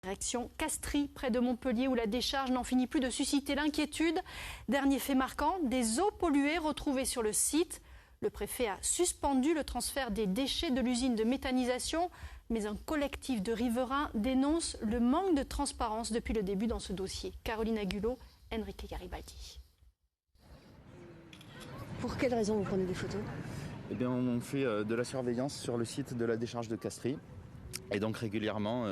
Direction Castries, près de Montpellier, où la décharge n'en finit plus de susciter l'inquiétude. Dernier fait marquant, des eaux polluées retrouvées sur le site. Le préfet a suspendu le transfert des déchets de l'usine de méthanisation, mais un collectif de riverains dénonce le manque de transparence depuis le début dans ce dossier. Caroline Agulot, Enrique Garibaldi. Pour quelles raisons vous prenez des photos ? Eh bien, on fait de la surveillance sur le site de la décharge de Castries. Et donc régulièrement,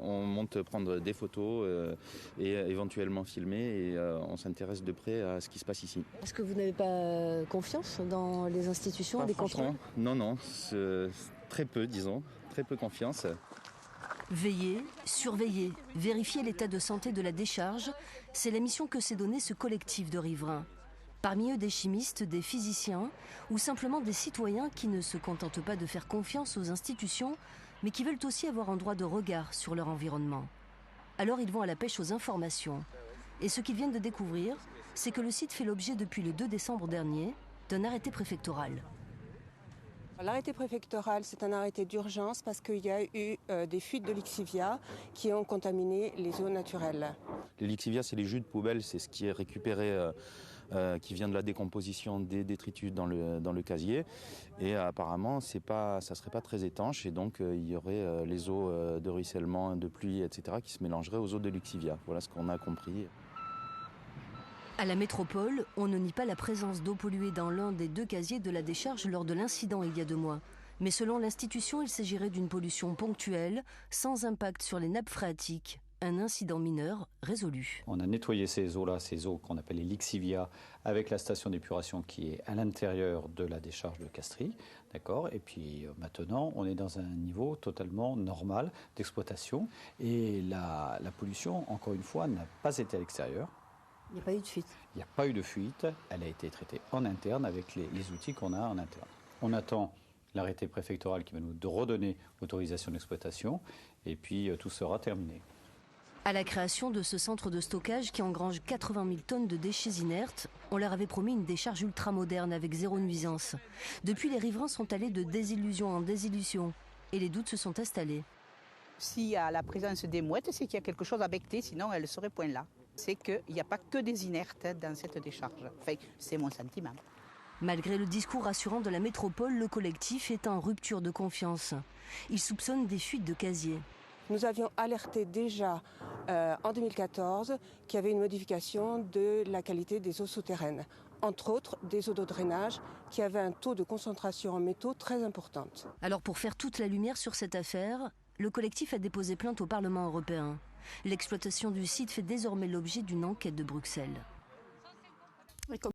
on monte prendre des photos et éventuellement filmer. Et on s'intéresse de près à ce qui se passe ici. Est-ce que vous n'avez pas confiance dans les institutions et les contrôles ? Non, très peu, disons, très peu confiance. Veiller, surveiller, vérifier l'état de santé de la décharge, c'est la mission que s'est donnée ce collectif de riverains. Parmi eux des chimistes, des physiciens ou simplement des citoyens qui ne se contentent pas de faire confiance aux institutions, mais qui veulent aussi avoir un droit de regard sur leur environnement. Alors ils vont à la pêche aux informations. Et ce qu'ils viennent de découvrir, c'est que le site fait l'objet depuis le 2 décembre dernier d'un arrêté préfectoral. L'arrêté préfectoral, c'est un arrêté d'urgence parce qu'il y a eu des fuites de lixivia qui ont contaminé les eaux naturelles. Les lixivia, c'est les jus de poubelle, c'est ce qui est récupéré, qui vient de la décomposition des détritus dans le casier. Et apparemment, ça ne serait pas très étanche et donc il y aurait les eaux de ruissellement, de pluie, etc. qui se mélangeraient aux eaux de lixivia. Voilà ce qu'on a compris. À la métropole, on ne nie pas la présence d'eau polluée dans l'un des 2 casiers de la décharge lors de l'incident il y a 2 mois. Mais selon l'institution, il s'agirait d'une pollution ponctuelle, sans impact sur les nappes phréatiques. Un incident mineur résolu. On a nettoyé ces eaux-là, ces eaux qu'on appelle les lixivia, avec la station d'épuration qui est à l'intérieur de la décharge de Castries. D'accord ? Et puis maintenant, on est dans un niveau totalement normal d'exploitation. Et la pollution, encore une fois, n'a pas été à l'extérieur. Il n'y a pas eu de fuite. Il n'y a pas eu de fuite. Elle a été traitée en interne avec les outils qu'on a en interne. On attend l'arrêté préfectoral qui va nous redonner l'autorisation d'exploitation. Et puis tout sera terminé. À la création de ce centre de stockage qui engrange 80 000 tonnes de déchets inertes, on leur avait promis une décharge ultramoderne avec 0 nuisance. Depuis, les riverains sont allés de désillusion en désillusion et les doutes se sont installés. S'il y a la présence des mouettes, c'est qu'il y a quelque chose à becqueter, sinon elles seraient point là. C'est qu'il n'y a pas que des inertes dans cette décharge. Enfin, c'est mon sentiment. Malgré le discours rassurant de la métropole, le collectif est en rupture de confiance. Il soupçonne des fuites de casiers. Nous avions alerté déjà en 2014 qu'il y avait une modification de la qualité des eaux souterraines. Entre autres, des eaux de drainage qui avaient un taux de concentration en métaux très importante. Alors pour faire toute la lumière sur cette affaire, le collectif a déposé plainte au Parlement européen. L'exploitation du site fait désormais l'objet d'une enquête de Bruxelles.